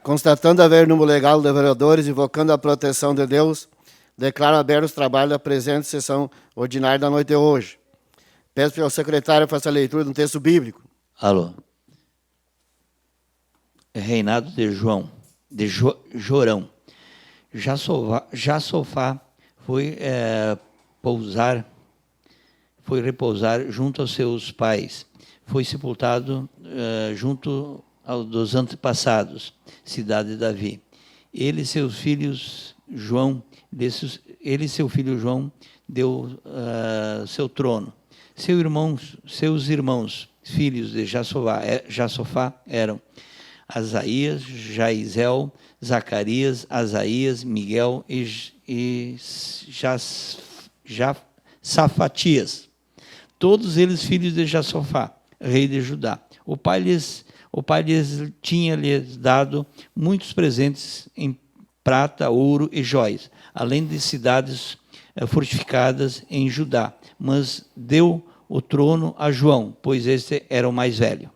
Constatando haver número legal de vereadores, invocando a proteção de Deus, declaro aberto os trabalhos da presente sessão ordinária da noite de hoje. Peço ao secretário faça a leitura de um texto bíblico. Alô. Reinado de Jorão. Jasofá foi repousar junto aos seus pais. Foi sepultado junto aos dos antepassados, cidade de Davi. Ele e seu filho João deu seu trono. Seus irmãos, filhos de Jasofá, eram Asaías, Jaizel, Zacarias, Asaías, Miguel e Safatias. Todos eles filhos de Jasofá, rei de Judá. O pai lhes tinha-lhes dado muitos presentes em prata, ouro e jóias, além de cidades fortificadas em Judá, mas deu o trono a João, pois este era o mais velho.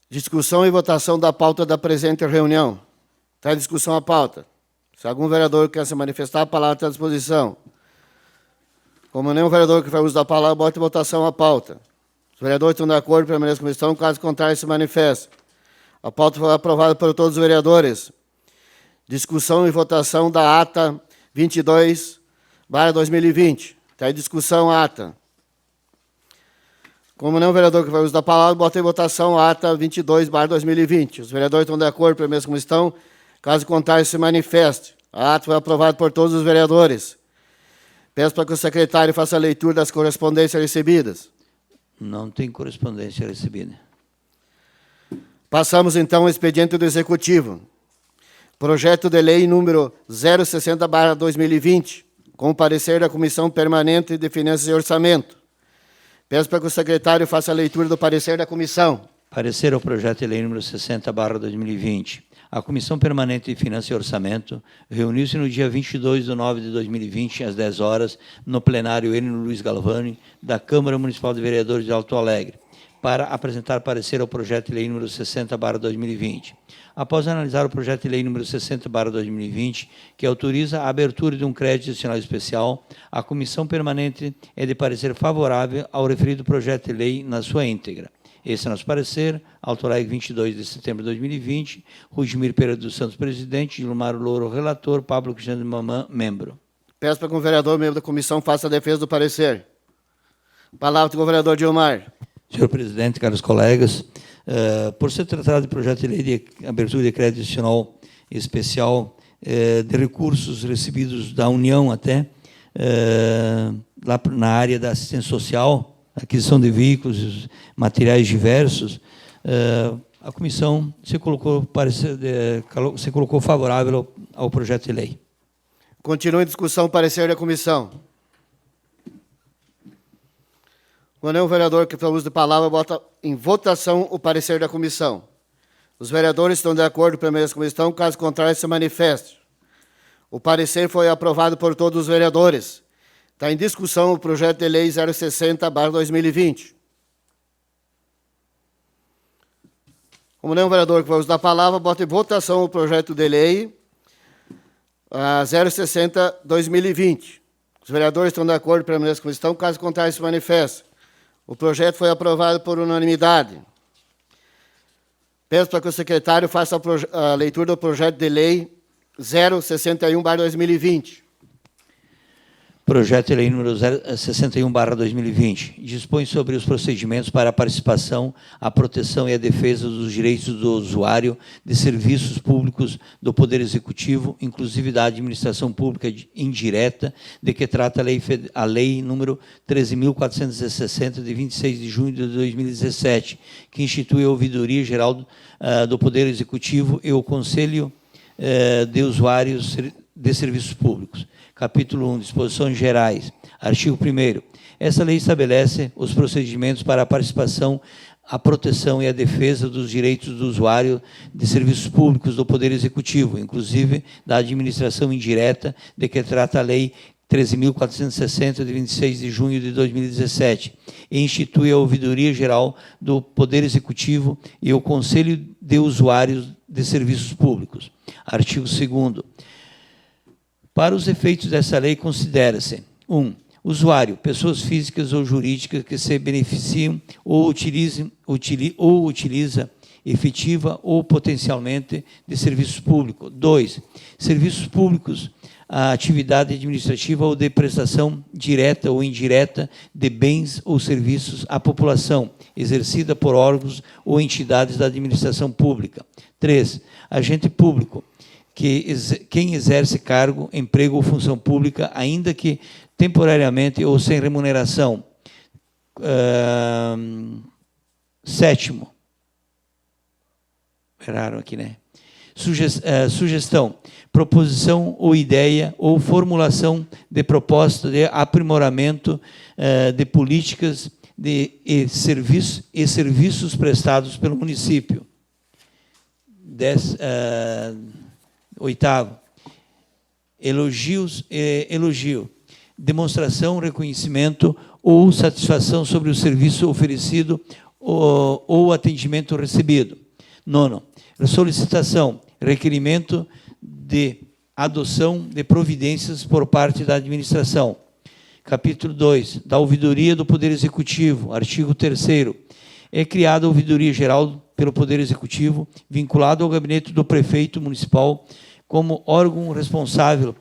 Discussão e votação da pauta da presente reunião. Está em discussão a pauta. Se algum vereador quer se manifestar, a palavra está à disposição. Como nenhum vereador que faz uso da palavra, bote em votação a pauta. Os vereadores estão de acordo, permaneçam como estão, caso contrário, se manifestem. A pauta foi aprovada por todos os vereadores. Discussão e votação da ata 22/2020. Está em discussão a ata. Como nenhum vereador que faz uso da palavra, bota em votação a ata 22/2020. Os vereadores estão de acordo, permaneçam como estão, caso contrário, se manifeste. A ata foi aprovada por todos os vereadores. Peço para que o secretário faça a leitura das correspondências recebidas. Não tem correspondência recebida. Passamos, então, ao expediente do Executivo. Projeto de lei número 060/2020, com o parecer da Comissão Permanente de Finanças e Orçamento. Peço para que o secretário faça a leitura do parecer da comissão. Parecer ao projeto de lei número 60/2020. A Comissão Permanente de Finanças e Orçamento reuniu-se no dia 22/9/2020, às 10 horas, no plenário Enio Luiz Galvani, da Câmara Municipal de Vereadores de Alto Alegre, para apresentar parecer ao projeto de lei número 60/2020. Após analisar o projeto de lei número 60/2020, que autoriza a abertura de um crédito adicional especial, a Comissão Permanente é de parecer favorável ao referido projeto de lei na sua íntegra. Esse é nosso parecer. Alto Alegre, 22 de setembro de 2020. Rudimir Pereira dos Santos, presidente. Gilmar Louro, relator. Pablo Cristiano de Mamã, membro. Peço para que o vereador, membro da comissão, faça a defesa do parecer. Palavra do vereador Gilmar. Senhor presidente, caros colegas, por ser tratado de projeto de lei de abertura de crédito adicional especial de recursos recebidos da União até, lá na área da assistência social, aquisição de veículos, materiais diversos, a comissão se colocou favorável ao projeto de lei. Continua em discussão o parecer da comissão. Quando é um vereador que faz uso de palavra, bota em votação o parecer da comissão. Os vereadores estão de acordo com a comissão, caso contrário, se manifeste. O parecer foi aprovado por todos os vereadores. Está em discussão o projeto de lei 060/2020. Como nenhum vereador que vai usar a palavra, bota em votação o projeto de lei 060/2020. Os vereadores estão de acordo com a comissão, caso contrário, se manifeste. O projeto foi aprovado por unanimidade. Peço para que o secretário faça a leitura do projeto de lei 061/2020. Projeto de lei número 61/2020 dispõe sobre os procedimentos para a participação, a proteção e a defesa dos direitos do usuário de serviços públicos do Poder Executivo, inclusive da administração pública indireta, de que trata a lei número 13.460, de 26 de junho de 2017, que institui a Ouvidoria Geral do Poder Executivo e o Conselho de Usuários de Serviços Públicos. Capítulo 1, Disposições Gerais. Artigo 1º. Essa lei estabelece os procedimentos para a participação, a proteção e a defesa dos direitos do usuário de serviços públicos do Poder Executivo, inclusive da administração indireta, de que trata a Lei 13.460, de 26 de junho de 2017, e institui a Ouvidoria Geral do Poder Executivo e o Conselho de Usuários de Serviços Públicos. Artigo 2º. Para os efeitos dessa lei, considera-se: 1. Usuário, pessoas físicas ou jurídicas que se beneficiam ou utiliza efetiva ou potencialmente de serviços públicos. 2. Serviços públicos, a atividade administrativa ou de prestação direta ou indireta de bens ou serviços à população, exercida por órgãos ou entidades da administração pública. 3. Agente público, quem exerce cargo, emprego ou função pública, ainda que temporariamente ou sem remuneração. 7º. Erraram aqui, né? Sugestão, proposição ou ideia ou formulação de proposta de aprimoramento de políticas e serviços prestados pelo município. 8º, elogio, demonstração, reconhecimento ou satisfação sobre o serviço oferecido ou atendimento recebido. 9º, solicitação, requerimento de adoção de providências por parte da administração. Capítulo 2, da Ouvidoria do Poder Executivo, artigo 3º. É criada a Ouvidoria Geral pelo Poder Executivo, vinculado ao gabinete do prefeito municipal, como órgão responsável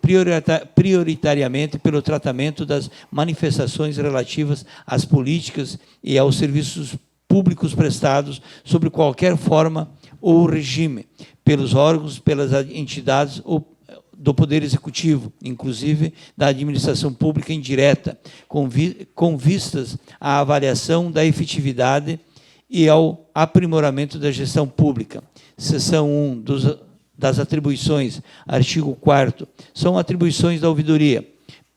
prioritariamente pelo tratamento das manifestações relativas às políticas e aos serviços públicos prestados sob qualquer forma ou regime, pelos órgãos, pelas entidades ou do Poder Executivo, inclusive da administração pública indireta, com vistas à avaliação da efetividade e ao aprimoramento da gestão pública. Seção 1 das atribuições, artigo 4º, são atribuições da ouvidoria.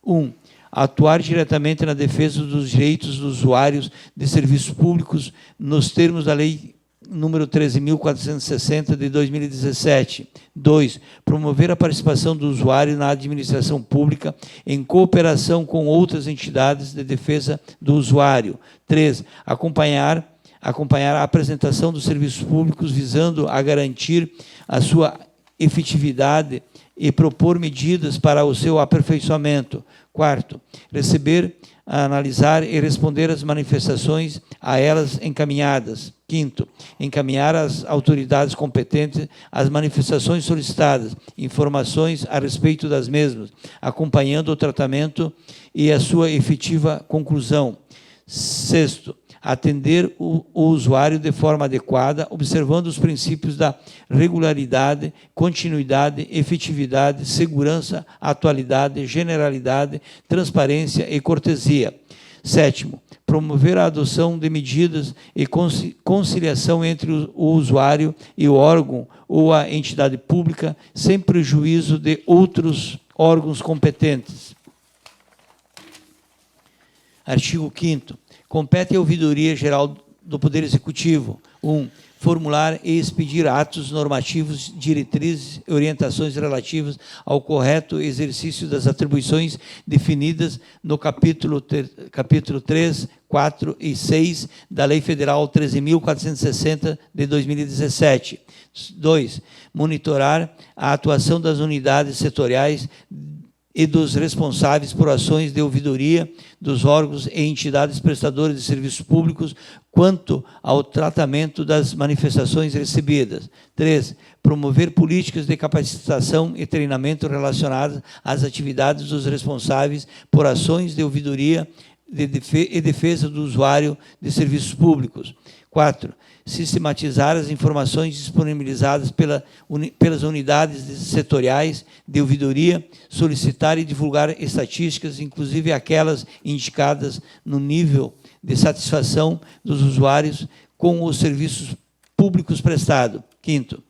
1. Atuar diretamente na defesa dos direitos dos usuários de serviços públicos nos termos da Lei número 13.460, de 2017. 2. Promover a participação do usuário na administração pública em cooperação com outras entidades de defesa do usuário. 3. Acompanhar a apresentação dos serviços públicos visando a garantir a sua efetividade e propor medidas para o seu aperfeiçoamento. 4. Receber, analisar e responder às manifestações a elas encaminhadas. 5º. Encaminhar às autoridades competentes as manifestações solicitadas, informações a respeito das mesmas, acompanhando o tratamento e a sua efetiva conclusão. 6º. Atender o usuário de forma adequada, observando os princípios da regularidade, continuidade, efetividade, segurança, atualidade, generalidade, transparência e cortesia. 7º, promover a adoção de medidas e conciliação entre o usuário e o órgão ou a entidade pública, sem prejuízo de outros órgãos competentes. Artigo 5º. Compete à Ouvidoria Geral do Poder Executivo: 1. Formular e expedir atos normativos, diretrizes e orientações relativas ao correto exercício das atribuições definidas no capítulo 3, 4 e 6 da Lei Federal 13.460, de 2017. 2. Monitorar a atuação das unidades setoriais e dos responsáveis por ações de ouvidoria dos órgãos e entidades prestadoras de serviços públicos quanto ao tratamento das manifestações recebidas. 3. Promover políticas de capacitação e treinamento relacionadas às atividades dos responsáveis por ações de ouvidoria e defesa do usuário de serviços públicos. 4. Sistematizar as informações disponibilizadas pelas unidades setoriais de ouvidoria, solicitar e divulgar estatísticas, inclusive aquelas indicadas no nível de satisfação dos usuários com os serviços públicos prestados. 5º,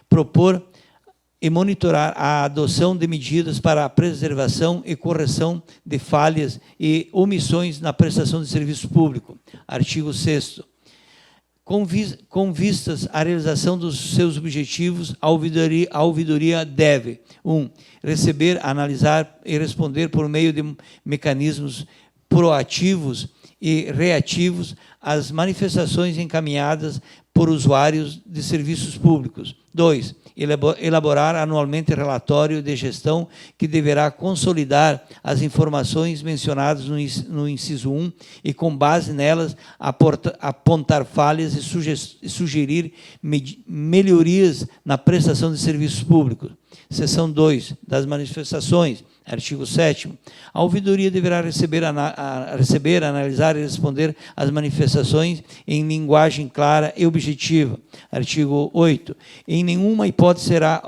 propor e monitorar a adoção de medidas para a preservação e correção de falhas e omissões na prestação de serviço público. Artigo 6º. Com vistas à realização dos seus objetivos, a ouvidoria deve: 1. Receber, analisar e responder por meio de mecanismos proativos e reativos às manifestações encaminhadas por usuários de serviços públicos. 2. Elaborar anualmente relatório de gestão que deverá consolidar as informações mencionadas no inciso 1 e, com base nelas, apontar falhas e sugerir melhorias na prestação de serviços públicos. Seção 2 das manifestações, artigo 7º. A ouvidoria deverá receber, analisar e responder às manifestações em linguagem clara e objetiva. Artigo 8º. Em nenhuma hipótese será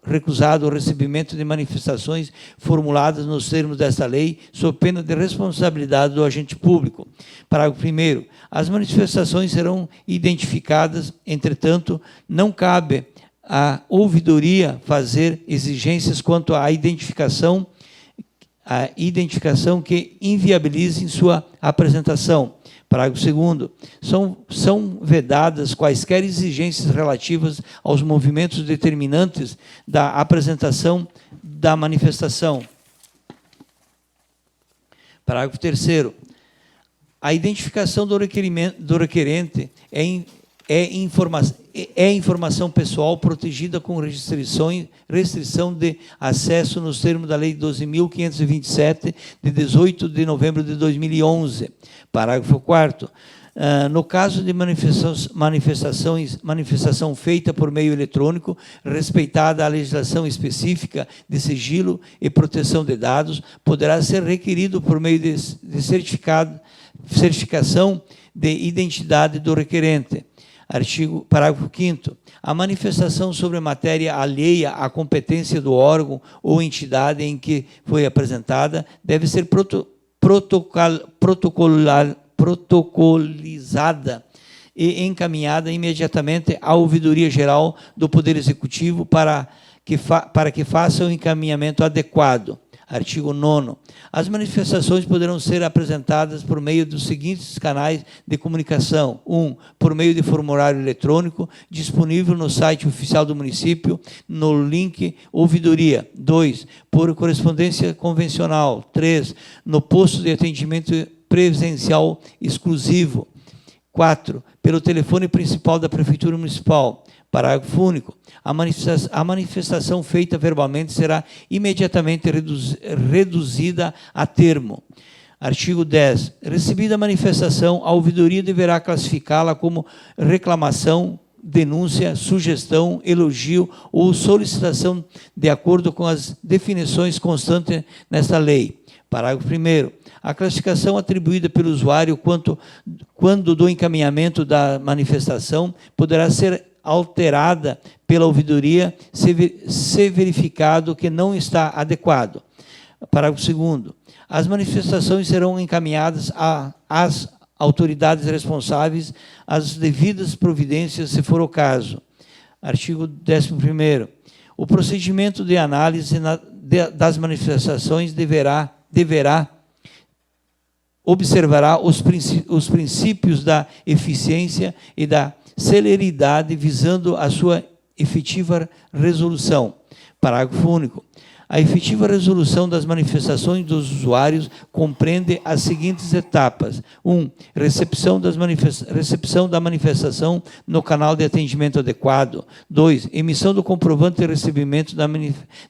recusado o recebimento de manifestações formuladas nos termos desta lei, sob pena de responsabilidade do agente público. Parágrafo 1º. As manifestações serão identificadas, entretanto, não cabe à ouvidoria fazer exigências quanto à identificação que inviabilizem sua apresentação. Parágrafo 2º. São vedadas quaisquer exigências relativas aos movimentos determinantes da apresentação da manifestação. Parágrafo 3º. A identificação do requerente é informação pessoal protegida com restrição de acesso nos termos da Lei 12.527, de 18 de novembro de 2011. Parágrafo 4º. No caso de manifestação feita por meio eletrônico, respeitada a legislação específica de sigilo e proteção de dados, poderá ser requerido por meio de certificação de identidade do requerente. Parágrafo 5º. A manifestação sobre matéria alheia à competência do órgão ou entidade em que foi apresentada deve ser protocolizada e encaminhada imediatamente à Ouvidoria Geral do Poder Executivo para que faça o encaminhamento adequado. Artigo 9º. As manifestações poderão ser apresentadas por meio dos seguintes canais de comunicação. 1. Por meio de formulário eletrônico, disponível no site oficial do município, no link Ouvidoria. 2. Por correspondência convencional. 3. No posto de atendimento presencial exclusivo. 4. Pelo telefone principal da Prefeitura Municipal. Parágrafo único. A manifestação feita verbalmente será imediatamente reduzida a termo. Artigo 10. Recebida a manifestação, a ouvidoria deverá classificá-la como reclamação, denúncia, sugestão, elogio ou solicitação de acordo com as definições constantes nesta lei. Parágrafo 1º. A classificação atribuída pelo usuário quando do encaminhamento da manifestação poderá ser alterada pela ouvidoria se verificado que não está adequado. Parágrafo 2º. As manifestações serão encaminhadas às autoridades responsáveis às devidas providências, se for o caso. Artigo 11º. O procedimento de análise das manifestações observará os princípios da eficiência e da celeridade, visando a sua efetiva resolução. Parágrafo único. A efetiva resolução das manifestações dos usuários compreende as seguintes etapas. 1. Recepção da manifestação no canal de atendimento adequado. 2. Emissão do comprovante de recebimento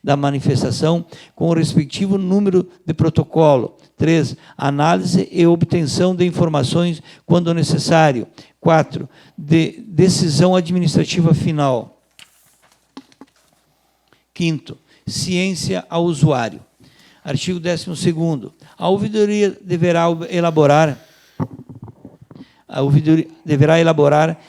da manifestação com o respectivo número de protocolo. 3. Análise e obtenção de informações quando necessário. 4. Decisão administrativa final. 5º. Ciência ao usuário. Artigo 12º. A ouvidoria deverá elaborar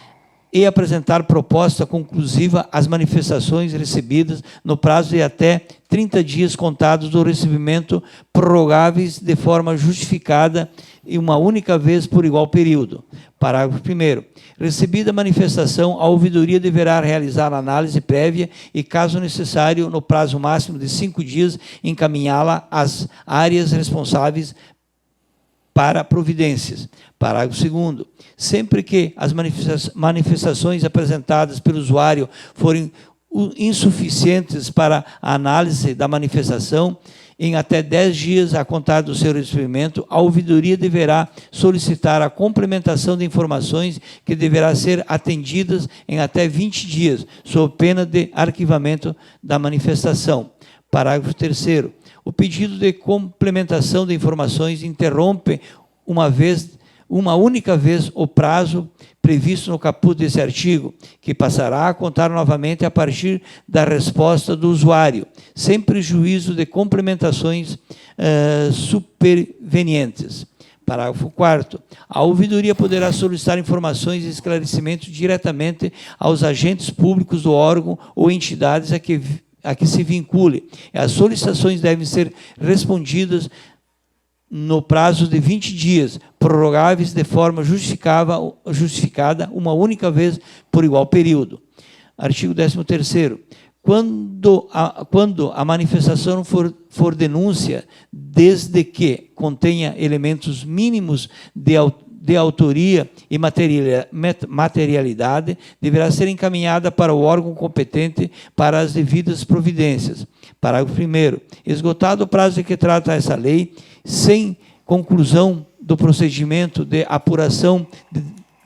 e apresentar proposta conclusiva às manifestações recebidas no prazo de até 30 dias contados do recebimento, prorrogáveis de forma justificada e uma única vez por igual período. Parágrafo 1º. Recebida a manifestação, a ouvidoria deverá realizar análise prévia e, caso necessário, no prazo máximo de 5 dias, encaminhá-la às áreas responsáveis para providências. Parágrafo 2º. Sempre que as manifestações apresentadas pelo usuário forem insuficientes para a análise da manifestação, em até 10 dias a contar do seu recebimento, a ouvidoria deverá solicitar a complementação de informações que deverá ser atendidas em até 20 dias, sob pena de arquivamento da manifestação. Parágrafo 3º. O pedido de complementação de informações interrompe uma única vez o prazo previsto no caput desse artigo, que passará a contar novamente a partir da resposta do usuário, sem prejuízo de complementações supervenientes. Parágrafo 4º. A ouvidoria poderá solicitar informações e esclarecimentos diretamente aos agentes públicos do órgão ou entidades a que se vincule. As solicitações devem ser respondidas no prazo de 20 dias, prorrogáveis de forma justificada uma única vez por igual período. Artigo 13º. Quando a manifestação for denúncia, desde que contenha elementos mínimos de autoria e materialidade, deverá ser encaminhada para o órgão competente para as devidas providências. Parágrafo 1º. Esgotado o prazo de que trata essa lei, sem conclusão do procedimento de apuração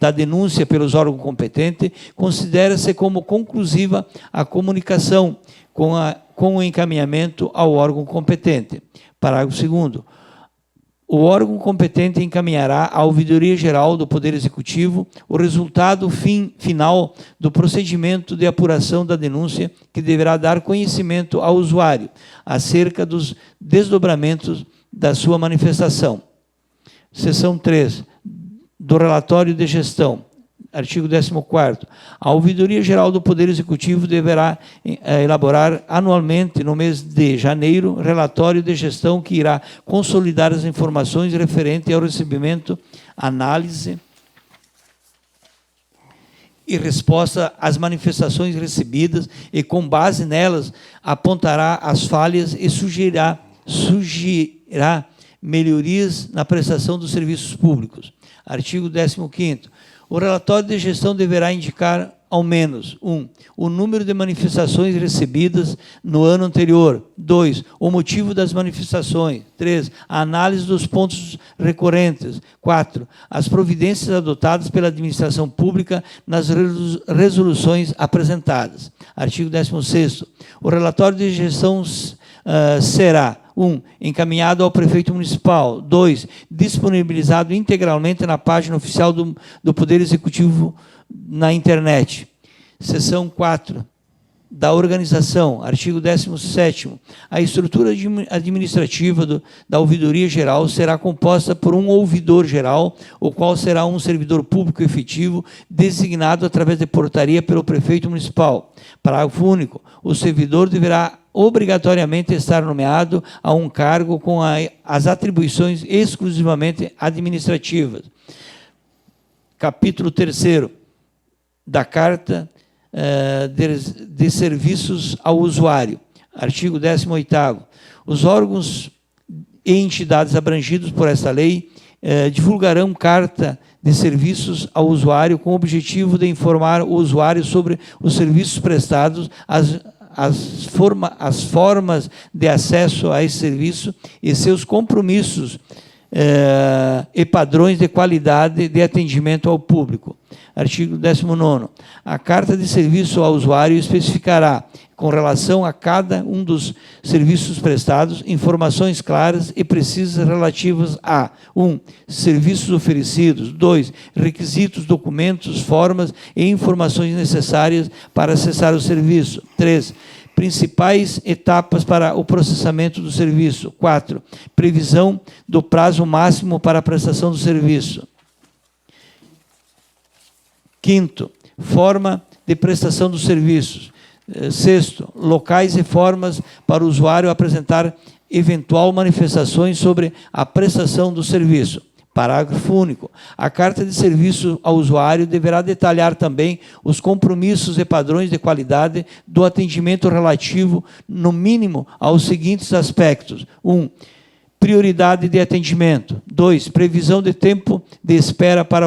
da denúncia pelos órgãos competentes, considera-se como conclusiva a comunicação com o encaminhamento ao órgão competente. Parágrafo 2º. O órgão competente encaminhará à Ouvidoria Geral do Poder Executivo o resultado final do procedimento de apuração da denúncia, que deverá dar conhecimento ao usuário acerca dos desdobramentos da sua manifestação. Seção 3. Do relatório de gestão. Artigo 14º. A Ouvidoria Geral do Poder Executivo deverá elaborar anualmente, no mês de janeiro, relatório de gestão que irá consolidar as informações referentes ao recebimento, análise e resposta às manifestações recebidas e, com base nelas, apontará as falhas e sugerirá melhorias na prestação dos serviços públicos. Artigo 15º. O relatório de gestão deverá indicar, ao menos, 1. O número de manifestações recebidas no ano anterior. 2. O motivo das manifestações. 3. A análise dos pontos recorrentes. 4. As providências adotadas pela administração pública nas resoluções apresentadas. Artigo 16º. O relatório de gestão será 1. Encaminhado ao prefeito municipal. 2. Disponibilizado integralmente na página oficial do Poder Executivo na internet. Seção 4. Da organização. Artigo 17º. A estrutura administrativa da Ouvidoria Geral será composta por um ouvidor geral, o qual será um servidor público efetivo, designado através de portaria pelo prefeito municipal. Parágrafo único. O servidor deverá obrigatoriamente estar nomeado a um cargo com as atribuições exclusivamente administrativas. Capítulo 3º da Carta de Serviços ao Usuário. Artigo 18º. Os órgãos e entidades abrangidos por esta lei divulgarão carta de serviços ao usuário com o objetivo de informar o usuário sobre os serviços prestados, as formas de acesso a esse serviço e seus compromissos e padrões de qualidade de atendimento ao público. Artigo 19º. A carta de serviço ao usuário especificará, com relação a cada um dos serviços prestados, informações claras e precisas relativas a 1. Serviços oferecidos. 2. Requisitos, documentos, formas e informações necessárias para acessar o serviço. 3. Principais etapas para o processamento do serviço. 4. Previsão do prazo máximo para a prestação do serviço. 5º. Forma de prestação dos serviços. 6º. Locais e formas para o usuário apresentar eventual manifestações sobre a prestação do serviço. Parágrafo único. A carta de serviço ao usuário deverá detalhar também os compromissos e padrões de qualidade do atendimento relativo, no mínimo, aos seguintes aspectos. 1. prioridade de atendimento. 2, previsão de tempo de espera para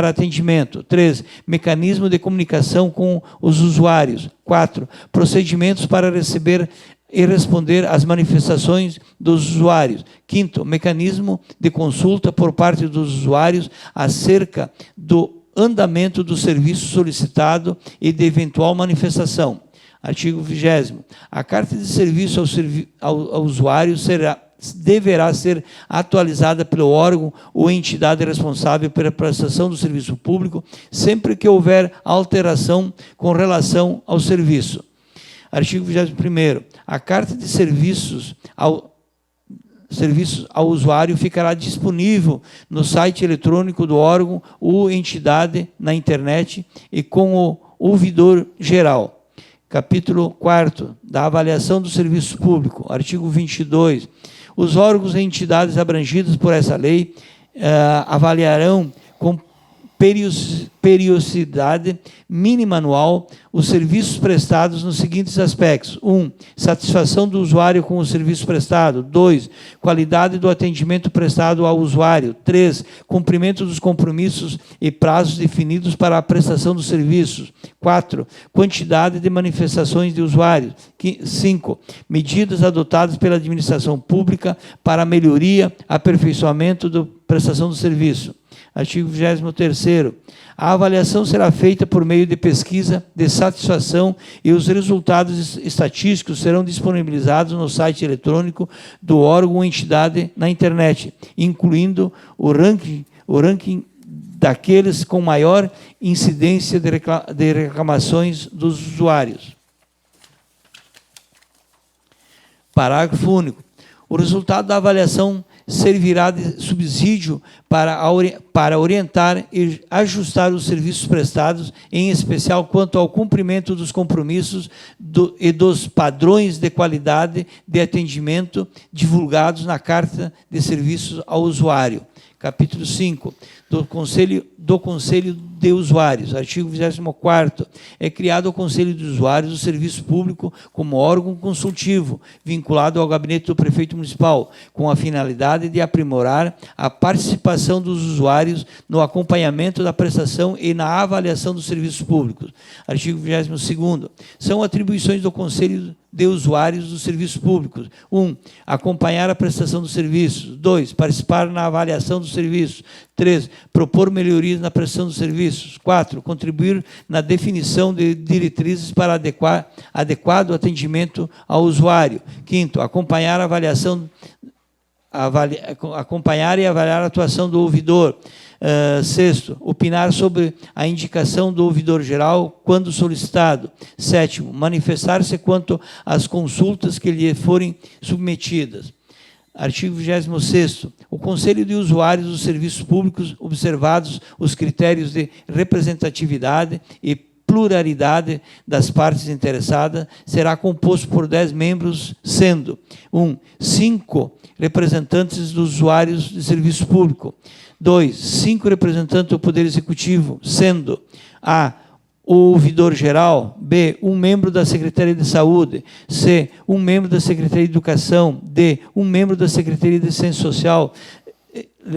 atendimento. 3, mecanismo de comunicação com os usuários. 4, procedimentos para receber e responder às manifestações dos usuários. 5º, mecanismo de consulta por parte dos usuários acerca do andamento do serviço solicitado e de eventual manifestação. Artigo 20º. A carta de serviço ao usuário deverá ser atualizada pelo órgão ou entidade responsável pela prestação do serviço público sempre que houver alteração com relação ao serviço. Artigo 21º. A carta de serviços ao usuário ficará disponível no site eletrônico do órgão ou entidade na internet e com o ouvidor geral. Capítulo 4º, da avaliação do serviço público. Artigo 22. Os órgãos e entidades abrangidos por essa lei avaliarão com periodicidade mínima anual os serviços prestados nos seguintes aspectos: 1. Satisfação do usuário com o serviço prestado. 2. Qualidade do atendimento prestado ao usuário. 3. Cumprimento dos compromissos e prazos definidos para a prestação dos serviços. 4. Quantidade de manifestações de usuários. 5. Medidas adotadas pela administração pública para a melhoria, aperfeiçoamento da prestação do serviço. Artigo 23º. A avaliação será feita por meio de pesquisa de satisfação e os resultados estatísticos serão disponibilizados no site eletrônico do órgão ou entidade na internet, incluindo o ranking daqueles com maior incidência de reclamações dos usuários. Parágrafo único. O resultado da avaliação servirá de subsídio para orientar e ajustar os serviços prestados, em especial quanto ao cumprimento dos compromissos e dos padrões de qualidade de atendimento divulgados na Carta de Serviços ao Usuário. Capítulo 5, do Conselho de Usuários. Artigo 24º. É criado o Conselho de Usuários do Serviço Público como órgão consultivo, vinculado ao gabinete do prefeito municipal, com a finalidade de aprimorar a participação dos usuários no acompanhamento da prestação e na avaliação dos serviços públicos. Artigo 22º. São atribuições do Conselho de Usuários dos Serviços Públicos. 1. Acompanhar a prestação dos serviços. 2. Participar na avaliação dos serviços. 3. Propor melhorias na prestação dos serviços. 4. Contribuir na definição de diretrizes para adequado atendimento ao usuário. 5. Acompanhar a avaliação, acompanhar e avaliar a atuação do ouvidor. 6. Opinar sobre a indicação do ouvidor geral quando solicitado. 7. Manifestar-se quanto às consultas que lhe forem submetidas. Artigo 26º. O Conselho de Usuários dos Serviços Públicos, observados os critérios de representatividade e pluralidade das partes interessadas, será composto por 10 membros, sendo 5 representantes dos usuários de serviço público. 2. 5 representantes do Poder Executivo, sendo A. o ouvidor geral. B. Um membro da Secretaria de Saúde. C. Um membro da Secretaria de Educação. D. Um membro da Secretaria de Ciência Social.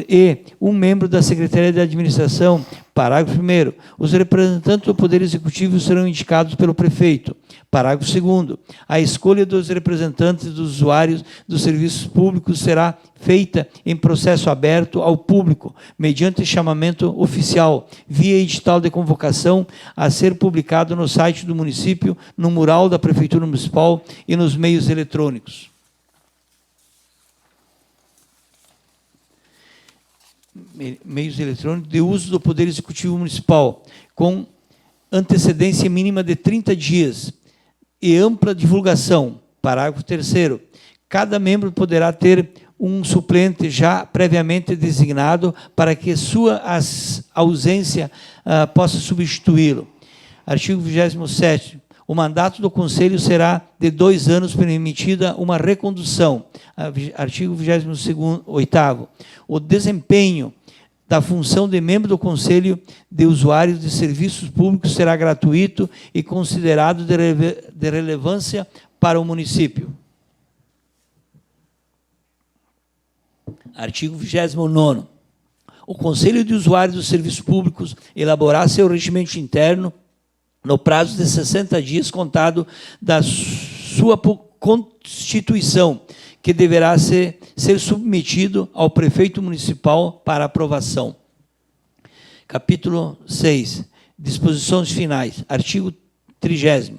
E. Um membro da Secretaria de Administração. Parágrafo 1º. Os representantes do Poder Executivo serão indicados pelo prefeito. Parágrafo 2º. A escolha dos representantes dos usuários dos serviços públicos será feita em processo aberto ao público, mediante chamamento oficial, via edital de convocação, a ser publicado no site do município, no mural da Prefeitura Municipal e nos meios eletrônicos. Meios eletrônicos de uso do Poder Executivo Municipal, com antecedência mínima de 30 dias e ampla divulgação. Parágrafo 3º. Cada membro poderá ter um suplente já previamente designado para que sua ausência possa substituí-lo. Artigo 27º. O mandato do Conselho será de 2 anos, permitida uma recondução. Artigo 28º. O desempenho da função de membro do Conselho de Usuários de Serviços Públicos será gratuito e considerado de relevância para o município. Artigo 29º. O Conselho de Usuários dos Serviços Públicos elaborar seu regimento interno no prazo de 60 dias contado da sua constituição, que deverá ser submetido ao prefeito municipal para aprovação. Capítulo 6. Disposições finais. Artigo 30º.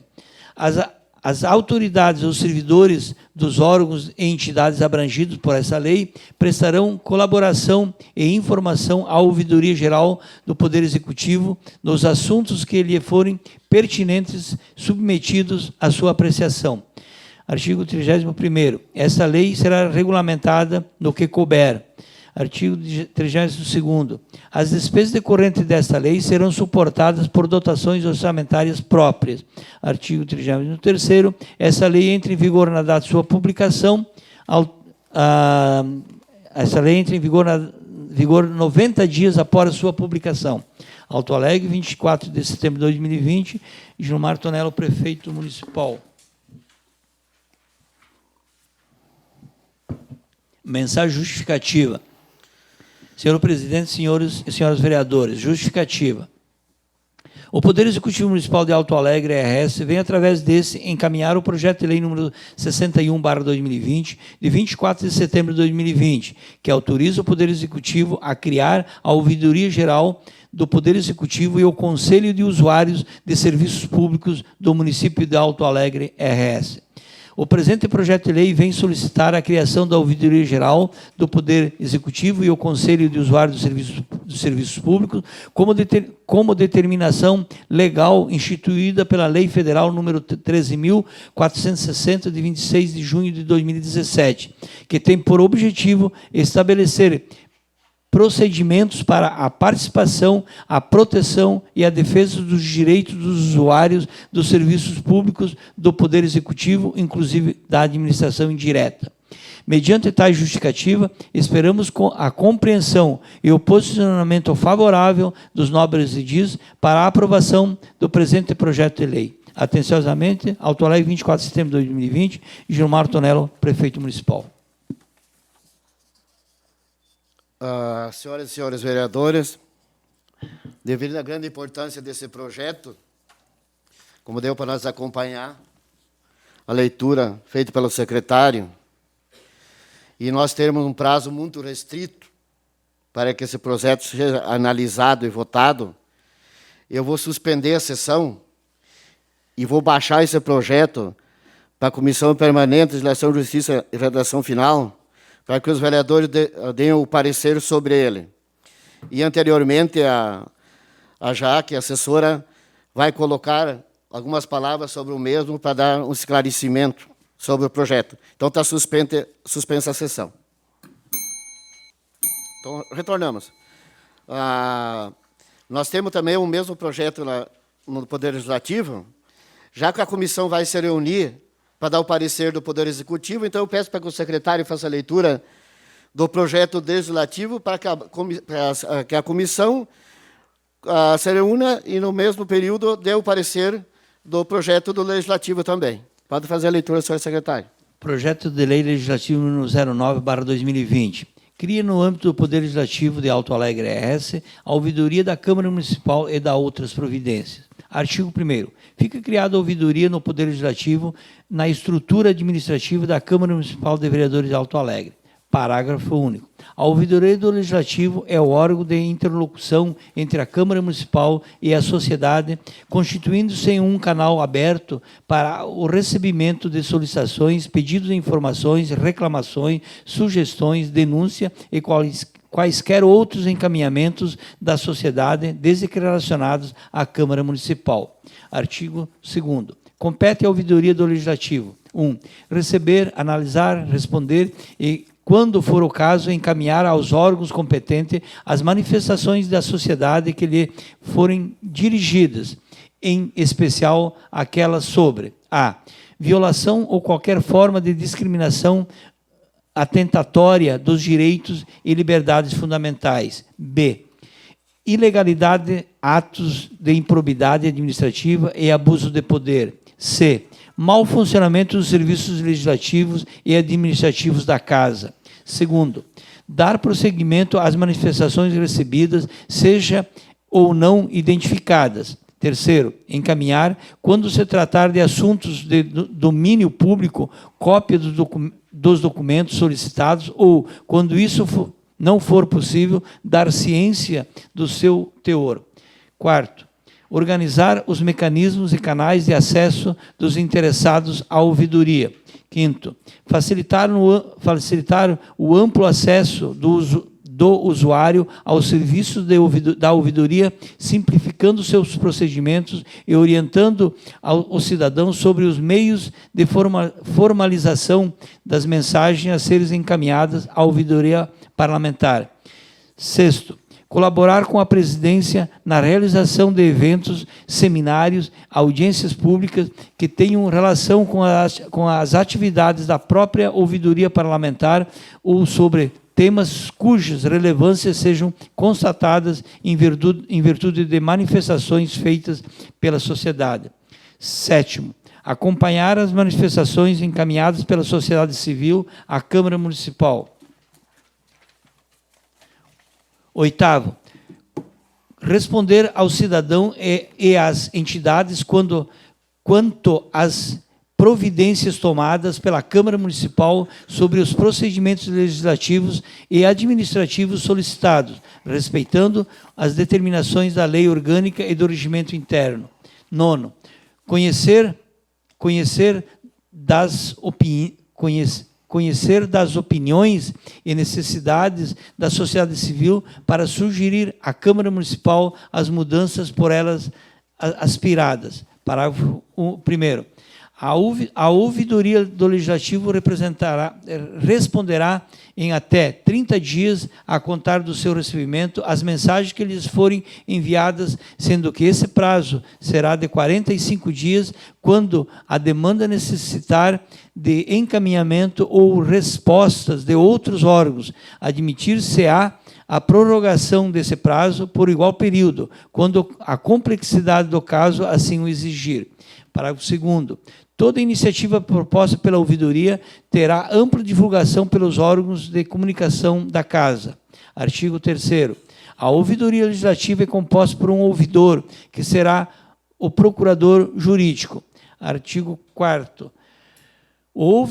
As autoridades ou servidores dos órgãos e entidades abrangidos por essa lei prestarão colaboração e informação à Ouvidoria Geral do Poder Executivo nos assuntos que lhe forem pertinentes, submetidos à sua apreciação. Artigo 31º. Essa lei será regulamentada no que couber. Artigo 32º. As despesas decorrentes desta lei serão suportadas por dotações orçamentárias próprias. Artigo 33º. Essa lei entra em vigor na data de sua publicação. Essa lei entra em vigor 90 dias após a sua publicação. Alto Alegre, 24 de setembro de 2020. Gilmar Tonello, prefeito municipal. Mensagem justificativa. Senhor presidente, senhores e senhoras vereadores, justificativa. O Poder Executivo Municipal de Alto Alegre, RS, vem através desse encaminhar o projeto de lei número 61/2020, de 24 de setembro de 2020, que autoriza o Poder Executivo a criar a Ouvidoria Geral do Poder Executivo e o Conselho de Usuários de Serviços Públicos do município de Alto Alegre, RS. O presente projeto de lei vem solicitar a criação da Ouvidoria Geral do Poder Executivo e o Conselho de Usuários dos Serviços Públicos como determinação legal instituída pela Lei Federal número 13.460, de 26 de junho de 2017, que tem por objetivo estabelecer procedimentos para a participação, a proteção e a defesa dos direitos dos usuários dos serviços públicos do Poder Executivo, inclusive da administração indireta. Mediante tais justificativa, esperamos a compreensão e o posicionamento favorável dos nobres edis para a aprovação do presente projeto de lei. Atenciosamente, Alto Alegre, 24 de setembro de 2020, Gilmar Tonello, prefeito municipal. Senhoras e senhores vereadores, devido à grande importância desse projeto, como deu para nós acompanhar a leitura feita pelo secretário, e nós termos um prazo muito restrito para que esse projeto seja analisado e votado, eu vou suspender a sessão e vou baixar esse projeto para a Comissão Permanente de Legislação, Justiça e Redação Final, para que os vereadores deem o parecer sobre ele. E, anteriormente, a Jaque, a assessora, vai colocar algumas palavras sobre o mesmo para dar um esclarecimento sobre o projeto. Então, está suspensa a sessão. Então, retornamos. Nós temos também o mesmo projeto no Poder Legislativo, já que a comissão vai se reunir para dar o parecer do Poder Executivo, então eu peço para que o secretário faça a leitura do projeto legislativo para que a comissão se reúna e, no mesmo período, dê o parecer do projeto do legislativo também. Pode fazer a leitura, senhor secretário. Projeto de Lei Legislativo número 09/2020. Cria, no âmbito do Poder Legislativo de Alto Alegre, RS, a ouvidoria da Câmara Municipal e da outras providências. Artigo 1º. Fica criada a ouvidoria no Poder Legislativo na estrutura administrativa da Câmara Municipal de Vereadores de Alto Alegre. Parágrafo único. A ouvidoria do Legislativo é o órgão de interlocução entre a Câmara Municipal e a sociedade, constituindo-se em um canal aberto para o recebimento de solicitações, pedidos de informações, reclamações, sugestões, denúncia e quaisquer outros encaminhamentos da sociedade, desde que relacionados à Câmara Municipal. Artigo 2º. Compete à ouvidoria do Legislativo: 1. Receber, analisar, responder e, quando for o caso, encaminhar aos órgãos competentes as manifestações da sociedade que lhe forem dirigidas, em especial aquelas sobre a violação ou qualquer forma de discriminação atentatória dos direitos e liberdades fundamentais. B. Ilegalidade, atos de improbidade administrativa e abuso de poder. C. Mau funcionamento dos serviços legislativos e administrativos da Casa. Segundo, dar prosseguimento às manifestações recebidas, seja ou não identificadas. Terceiro, encaminhar, quando se tratar de assuntos de domínio público, cópia dos documentos solicitados ou, quando isso não for possível, dar ciência do seu teor. Quarto, organizar os mecanismos e canais de acesso dos interessados à ouvidoria. Quinto, facilitar o amplo acesso do usuário aos serviços da ouvidoria, simplificando seus procedimentos e orientando o cidadão sobre os meios de formalização das mensagens a serem encaminhadas à ouvidoria parlamentar. Sexto, colaborar com a presidência na realização de eventos, seminários, audiências públicas que tenham relação com as atividades da própria ouvidoria parlamentar ou sobre temas cujas relevâncias sejam constatadas em virtude de manifestações feitas pela sociedade. Sétimo, acompanhar as manifestações encaminhadas pela sociedade civil à Câmara Municipal. Oitavo, responder ao cidadão e às entidades quanto às providências tomadas pela Câmara Municipal sobre os procedimentos legislativos e administrativos solicitados, respeitando as determinações da lei orgânica e do regimento interno. Nono, conhecer das opiniões e necessidades da sociedade civil para sugerir à Câmara Municipal as mudanças por elas aspiradas. Parágrafo 1º. A ouvidoria do Legislativo responderá em até 30 dias a contar do seu recebimento as mensagens que lhes forem enviadas, sendo que esse prazo será de 45 dias quando a demanda necessitar de encaminhamento ou respostas de outros órgãos. Admitir-se-á a prorrogação desse prazo por igual período, quando a complexidade do caso assim o exigir. Parágrafo 2º. Toda iniciativa proposta pela ouvidoria terá ampla divulgação pelos órgãos de comunicação da Casa. Artigo 3º. A ouvidoria legislativa é composta por um ouvidor, que será o procurador jurídico. Artigo 4º. O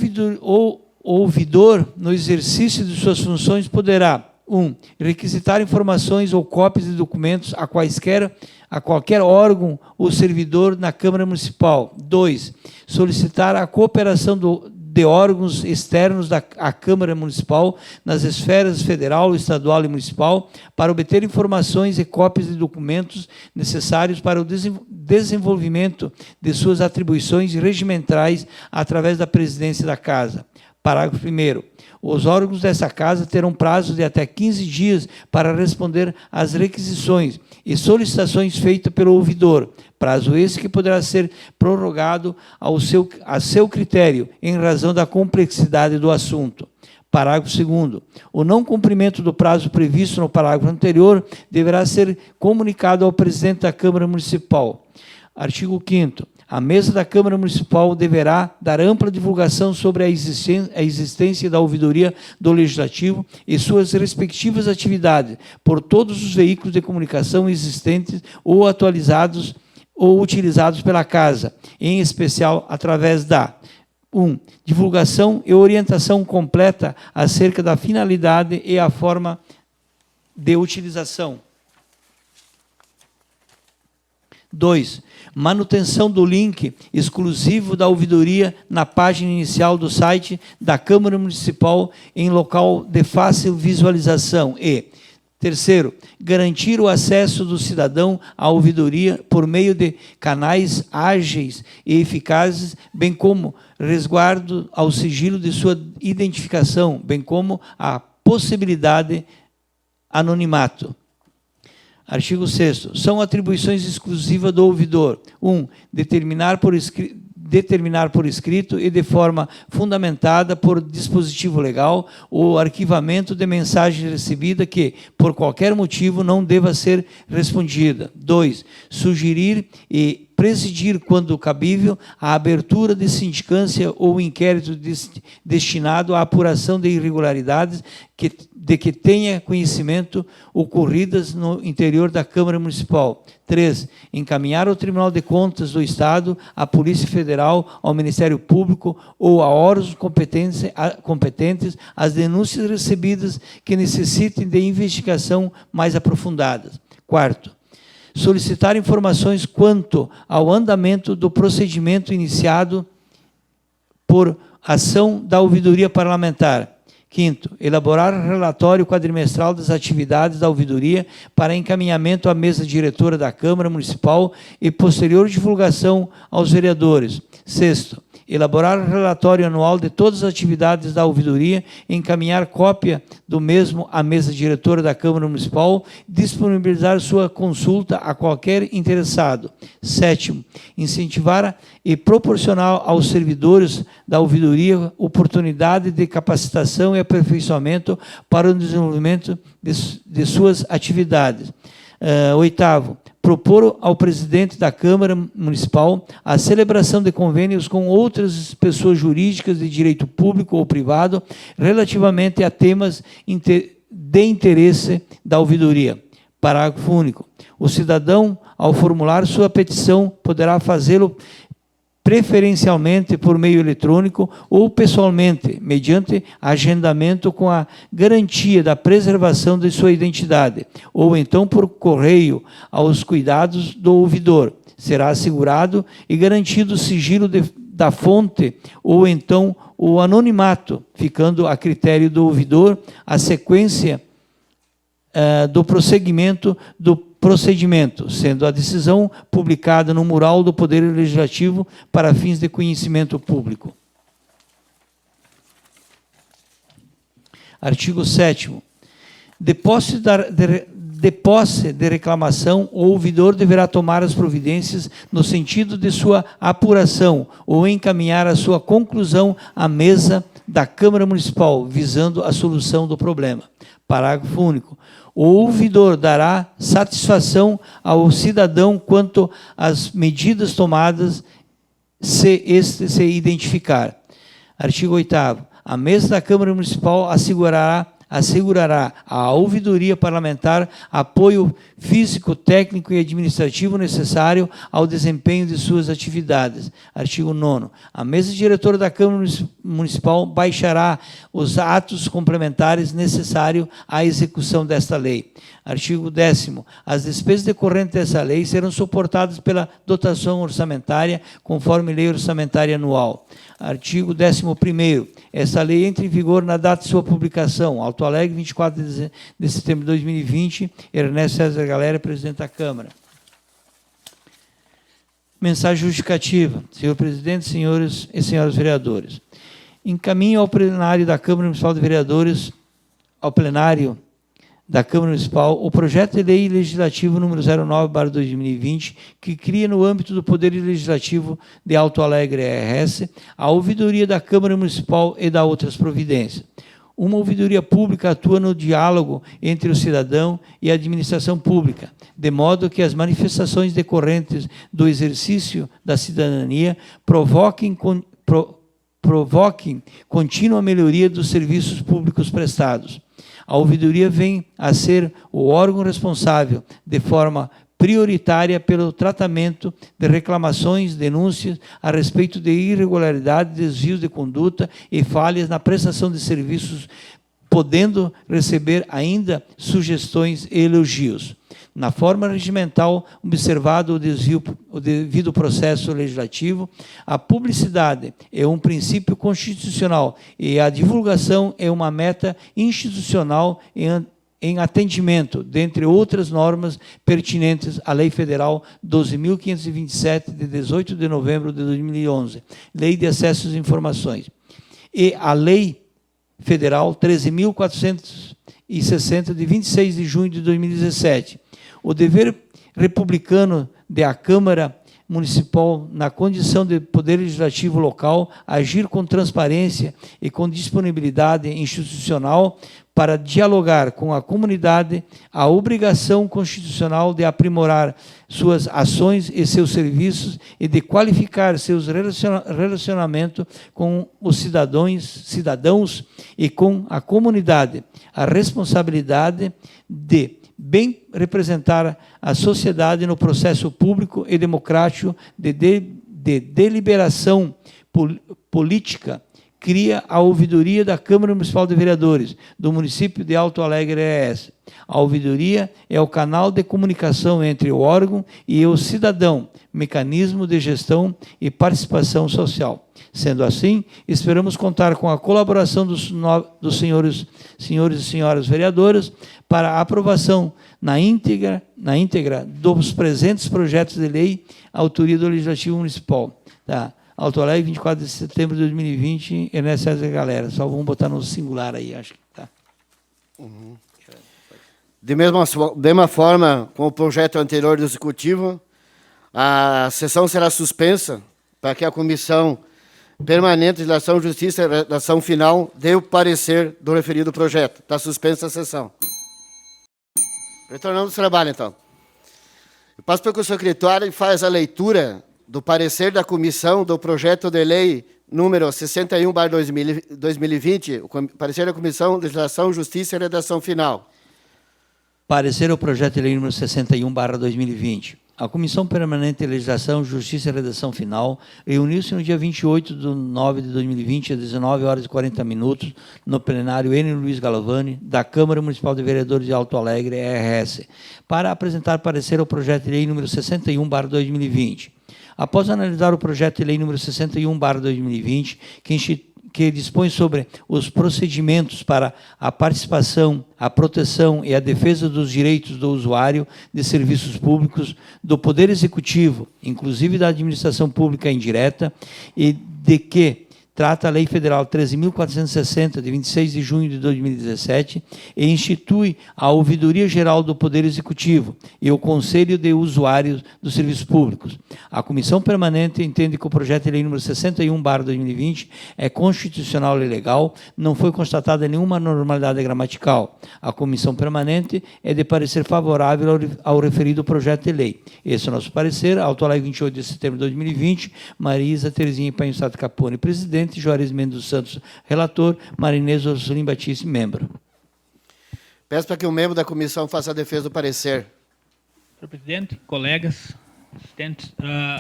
ouvidor, no exercício de suas funções, poderá: 1. Requisitar informações ou cópias de documentos a qualquer órgão ou servidor na Câmara Municipal. 2. Solicitar a cooperação de órgãos externos à Câmara Municipal nas esferas federal, estadual e municipal para obter informações e cópias de documentos necessários para o desenvolvimento de suas atribuições regimentais através da presidência da Casa. Parágrafo 1º. Os órgãos dessa Casa terão prazo de até 15 dias para responder às requisições e solicitações feitas pelo ouvidor, prazo esse que poderá ser prorrogado a seu critério, em razão da complexidade do assunto. Parágrafo 2º. O não cumprimento do prazo previsto no parágrafo anterior deverá ser comunicado ao presidente da Câmara Municipal. Artigo 5º. A mesa da Câmara Municipal deverá dar ampla divulgação sobre a existência da ouvidoria do Legislativo e suas respectivas atividades por todos os veículos de comunicação existentes ou atualizados ou utilizados pela Casa, em especial através da 1. Divulgação e orientação completa acerca da finalidade e a forma de utilização. 2. Manutenção do link exclusivo da ouvidoria na página inicial do site da Câmara Municipal em local de fácil visualização. E, terceiro, garantir o acesso do cidadão à ouvidoria por meio de canais ágeis e eficazes, bem como resguardo ao sigilo de sua identificação, bem como a possibilidade de anonimato. Artigo 6º. São atribuições exclusivas do ouvidor. 1. Determinar por escrito e de forma fundamentada por dispositivo legal o arquivamento de mensagem recebida que, por qualquer motivo, não deva ser respondida. 2. Sugerir e presidir, quando cabível, a abertura de sindicância ou inquérito destinado à apuração de irregularidades que de que tenha conhecimento ocorridas no interior da Câmara Municipal. 3. Encaminhar ao Tribunal de Contas do Estado, à Polícia Federal, ao Ministério Público ou a órgãos competentes as denúncias recebidas que necessitem de investigação mais aprofundadas. 4. Solicitar informações quanto ao andamento do procedimento iniciado por ação da ouvidoria parlamentar. 5º, elaborar relatório quadrimestral das atividades da ouvidoria para encaminhamento à mesa diretora da Câmara Municipal e posterior divulgação aos vereadores. 6º, elaborar relatório anual de todas as atividades da ouvidoria, encaminhar cópia do mesmo à mesa diretora da Câmara Municipal, disponibilizar sua consulta a qualquer interessado. 7º, incentivar e proporcionar aos servidores da ouvidoria oportunidade de capacitação e aperfeiçoamento para o desenvolvimento de suas atividades. 8º, propor ao presidente da Câmara Municipal a celebração de convênios com outras pessoas jurídicas de direito público ou privado relativamente a temas de interesse da ouvidoria. Parágrafo único. O cidadão, ao formular sua petição, poderá fazê-lo preferencialmente por meio eletrônico ou pessoalmente, mediante agendamento com a garantia da preservação de sua identidade, ou então por correio aos cuidados do ouvidor. Será assegurado e garantido o sigilo da fonte ou então o anonimato, ficando a critério do ouvidor a sequência do prosseguimento do procedimento, sendo a decisão publicada no mural do Poder Legislativo para fins de conhecimento público. Artigo 7º. De posse de reclamação, o ouvidor deverá tomar as providências no sentido de sua apuração ou encaminhar a sua conclusão à mesa da Câmara Municipal, visando a solução do problema. Parágrafo único. O ouvidor dará satisfação ao cidadão quanto às medidas tomadas, se este se identificar. Artigo 8º. A mesa da Câmara Municipal assegurará à ouvidoria parlamentar apoio físico, técnico e administrativo necessário ao desempenho de suas atividades. Artigo 9º. A mesa diretora da Câmara Municipal baixará os atos complementares necessários à execução desta lei. Artigo 10º. As despesas decorrentes dessa lei serão suportadas pela dotação orçamentária, conforme lei orçamentária anual. Artigo 11º. Esta lei entra em vigor na data de sua publicação. Alto Alegre, 24 de setembro de 2020. Ernesto César Galera, presidente da Câmara. Mensagem justificativa. Senhor presidente, senhores e senhoras vereadores. Encaminho ao plenário da Câmara Municipal de Vereadores, ao plenário da Câmara Municipal, o projeto de lei legislativo número 09/2020, que cria no âmbito do Poder Legislativo de Alto Alegre RS, a ouvidoria da Câmara Municipal e da outras providências. Uma ouvidoria pública atua no diálogo entre o cidadão e a administração pública, de modo que as manifestações decorrentes do exercício da cidadania provoquem contínua melhoria dos serviços públicos prestados. A ouvidoria vem a ser o órgão responsável, de forma prioritária, pelo tratamento de reclamações, denúncias a respeito de irregularidades, desvios de conduta e falhas na prestação de serviços, podendo receber ainda sugestões e elogios. Na forma regimental, observado o devido processo legislativo, a publicidade é um princípio constitucional e a divulgação é uma meta institucional em atendimento, dentre outras normas pertinentes à Lei Federal 12.527, de 18 de novembro de 2011, Lei de Acesso às Informações, e a Lei Federal 13.460, de 26 de junho de 2017. O dever republicano da Câmara Municipal, na condição de poder legislativo local, agir com transparência e com disponibilidade institucional para dialogar com a comunidade, a obrigação constitucional de aprimorar suas ações e seus serviços e de qualificar seus relacionamentos com os cidadãos e com a comunidade, a responsabilidade de bem representar a sociedade no processo público e democrático de deliberação política, cria a ouvidoria da Câmara Municipal de Vereadores do município de Alto Alegre ES. A ouvidoria é o canal de comunicação entre o órgão e o cidadão, mecanismo de gestão e participação social. Sendo assim, esperamos contar com a colaboração dos senhores e senhoras vereadoras para a aprovação na íntegra dos presentes projetos de lei, autoria do Legislativo Municipal. Tá? Alto Alegre, 24 de setembro de 2020, Ernesto César Galera. Só vamos botar no singular aí, acho que tá. Uhum. De mesma forma, com o projeto anterior do Executivo, a sessão será suspensa para que a Comissão Permanente de Legislação, Justiça e Redação Final dê o parecer do referido projeto. Está suspensa a sessão. Retornando ao trabalho, então. Eu passo para o secretário e faz a leitura do parecer da comissão do projeto de lei número 61/2020, o parecer da Comissão de Legislação, Justiça e Redação Final. Parecer ao projeto de lei número 61/2020. A Comissão Permanente de Legislação, Justiça e Redação Final reuniu-se no dia 28 de 9 de 2020, às 19h40, no plenário N. Luiz Galovani, da Câmara Municipal de Vereadores de Alto Alegre, ERS, para apresentar parecer ao projeto de lei número 61/2020. Após analisar o projeto de lei número 61/2020, que dispõe sobre os procedimentos para a participação, a proteção e a defesa dos direitos do usuário de serviços públicos, do Poder Executivo, inclusive da administração pública indireta, e de que trata a Lei Federal 13.460, de 26 de junho de 2017, e institui a Ouvidoria Geral do Poder Executivo e o Conselho de Usuários dos Serviços Públicos. A Comissão Permanente entende que o projeto de lei número 61/2020 é constitucional e legal, não foi constatada nenhuma anormalidade gramatical. A Comissão Permanente é de parecer favorável ao referido projeto de lei. Esse é o nosso parecer. Auto Alegre, 28 de setembro de 2020, Marisa Terezinha Panhosato Capone, presidente, Juarez Mendes dos Santos, relator, Marinês Orsolim Batista, membro. Peço para que o membro da comissão faça a defesa do parecer. Senhor presidente, colegas, assistentes,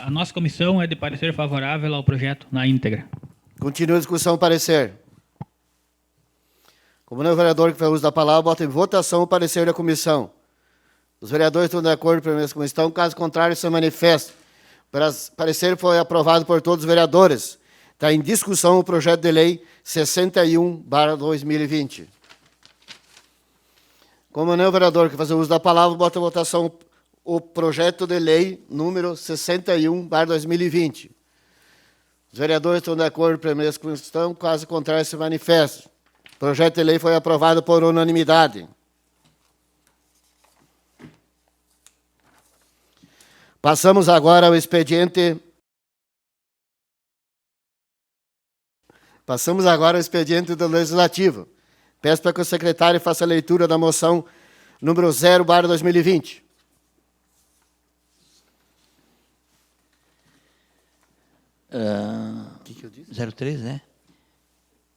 a nossa comissão é de parecer favorável ao projeto na íntegra. Continua a discussão, parecer. Como não é o vereador que faz uso da palavra, bota em votação o parecer da comissão. Os vereadores estão de acordo com a mesma comissão, caso contrário, se manifestam. O parecer foi aprovado por todos os vereadores. Está em discussão o projeto de lei 61/2020. Como não é o vereador que faz uso da palavra, bota em votação o projeto de lei número 61/2020. Os vereadores estão de acordo com a mesma questão, caso contrário, se manifestam. O projeto de lei foi aprovado por unanimidade. Passamos agora ao expediente do Legislativo. Peço para que o secretário faça a leitura da moção número 0/2020. Que eu disse? 03, né?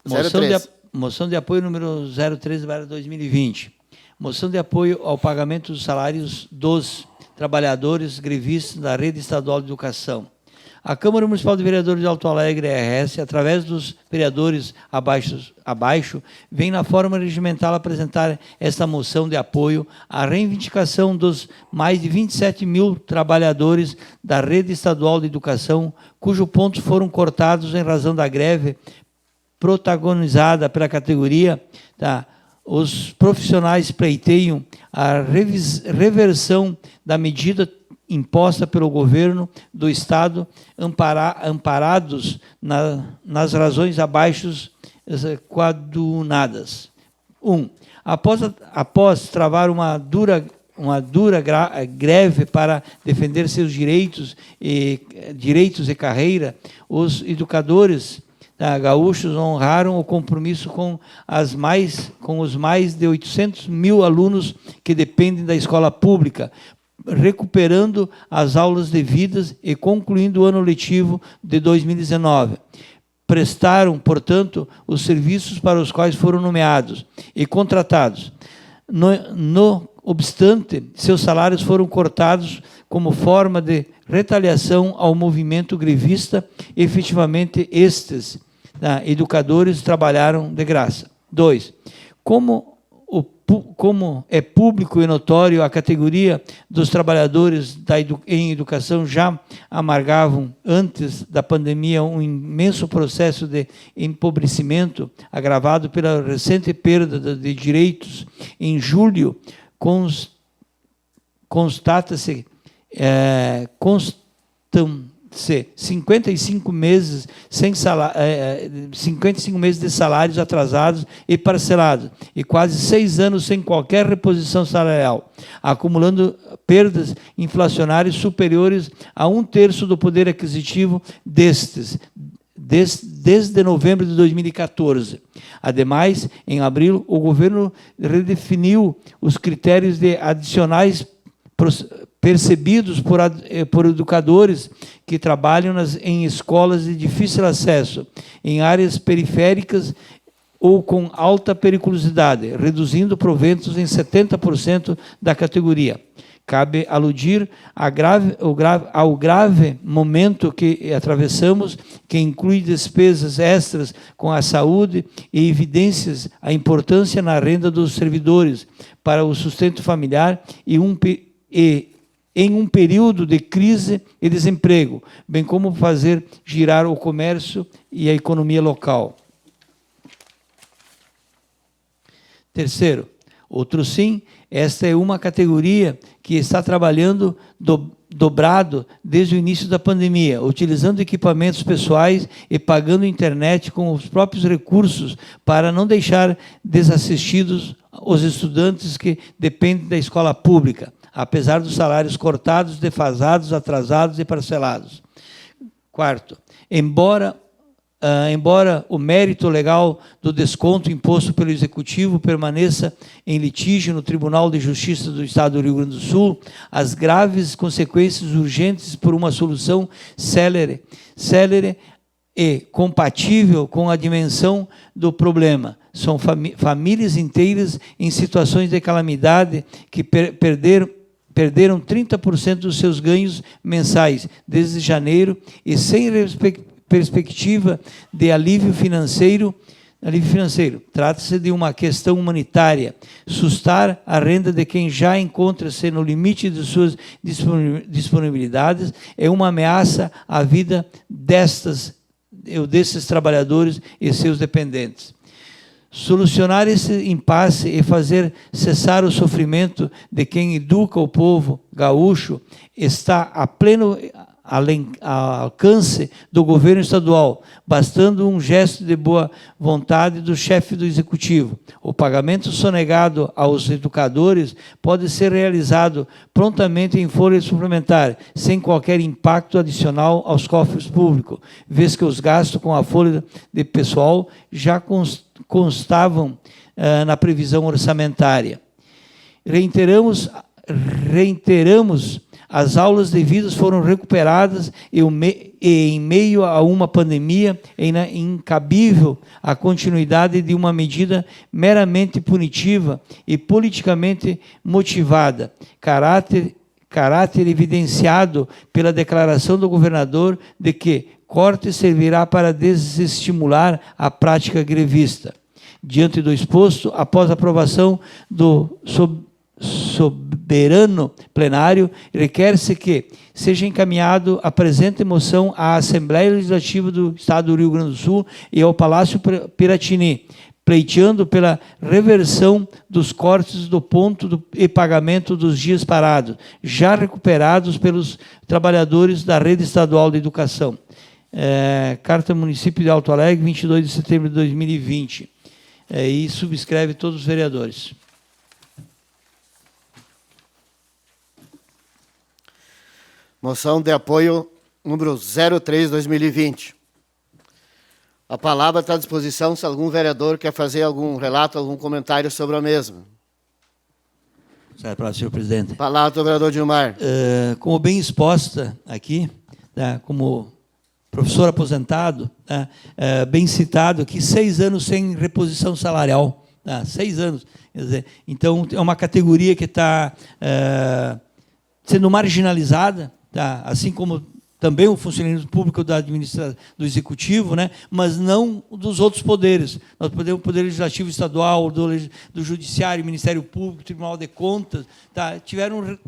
03. Moção de apoio número 03/2020. Moção de apoio ao pagamento dos salários dos trabalhadores grevistas da Rede Estadual de Educação. A Câmara Municipal de Vereadores de Alto Alegre, ERS, através dos vereadores abaixo, vem na forma regimental apresentar esta moção de apoio à reivindicação dos mais de 27 mil trabalhadores da Rede Estadual de Educação, cujos pontos foram cortados em razão da greve protagonizada pela categoria. Tá? Os profissionais pleiteiam a reversão da medida imposta pelo governo do Estado, amparados nas razões abaixo coadunadas. 1. Após travar uma dura greve para defender seus direitos e carreira, os educadores gaúchos honraram o compromisso com os mais de 800 mil alunos que dependem da escola pública, recuperando as aulas devidas e concluindo o ano letivo de 2019. Prestaram, portanto, os serviços para os quais foram nomeados e contratados. No obstante, seus salários foram cortados como forma de retaliação ao movimento grevista. Efetivamente, estes educadores trabalharam de graça. 2. Como é público e notório, a categoria dos trabalhadores em educação já amargavam, antes da pandemia, um imenso processo de empobrecimento, agravado pela recente perda de direitos. Em julho, constata-se 55 meses de salários atrasados e parcelados, e quase 6 anos sem qualquer reposição salarial, acumulando perdas inflacionárias superiores a 1/3 do poder aquisitivo desde novembro de 2014. Ademais, em abril, o governo redefiniu os critérios de adicionais percebidos por educadores que trabalham em escolas de difícil acesso, em áreas periféricas ou com alta periculosidade, reduzindo proventos em 70% da categoria. Cabe aludir ao grave momento que atravessamos, que inclui despesas extras com a saúde e evidências a importância na renda dos servidores para o sustento familiar em um período de crise e desemprego, bem como fazer girar o comércio e a economia local. Terceiro, outro sim, esta é uma categoria que está trabalhando dobrado desde o início da pandemia, utilizando equipamentos pessoais e pagando internet com os próprios recursos para não deixar desassistidos os estudantes que dependem da escola pública, apesar dos salários cortados, defasados, atrasados e parcelados. Quarto, embora o mérito legal do desconto imposto pelo Executivo permaneça em litígio no Tribunal de Justiça do Estado do Rio Grande do Sul, as graves consequências urgentes por uma solução célere e compatível com a dimensão do problema. São famílias inteiras em situações de calamidade que perderam 30% dos seus ganhos mensais desde janeiro e sem perspectiva de alívio financeiro. Trata-se de uma questão humanitária. Sustar a renda de quem já encontra-se no limite de suas disponibilidades é uma ameaça à vida desses trabalhadores e seus dependentes. Solucionar esse impasse e fazer cessar o sofrimento de quem educa o povo gaúcho está a pleno alcance do governo estadual, bastando um gesto de boa vontade do chefe do executivo. O pagamento sonegado aos educadores pode ser realizado prontamente em folha suplementar, sem qualquer impacto adicional aos cofres públicos, vez que os gastos com a folha de pessoal já constavam na previsão orçamentária. Reiteramos, as aulas devidas foram recuperadas e em meio a uma pandemia é incabível a continuidade de uma medida meramente punitiva e politicamente motivada, caráter evidenciado pela declaração do governador de que corte servirá para desestimular a prática grevista. Diante do exposto, após a aprovação do soberano plenário, requer-se que seja encaminhado a presente moção à Assembleia Legislativa do Estado do Rio Grande do Sul e ao Palácio Piratini, pleiteando pela reversão dos cortes do ponto e pagamento dos dias parados, já recuperados pelos trabalhadores da Rede Estadual de Educação. Carta Município de Alto Alegre, 22 de setembro de 2020. E subscreve todos os vereadores. Moção de apoio número 03/2020. A palavra está à disposição se algum vereador quer fazer algum relato, algum comentário sobre a mesma. Sai para senhor presidente. Palavra do vereador Gilmar. Como bem exposta aqui, tá, como professor aposentado, tá, bem citado aqui, 6 anos sem reposição salarial. Tá, 6 anos. Quer dizer, então, é uma categoria que está sendo marginalizada, tá, assim como também o funcionalismo público do Executivo, né, mas não dos outros poderes. Nós podemos o Poder Legislativo Estadual, do Judiciário, Ministério Público, Tribunal de Contas, tá,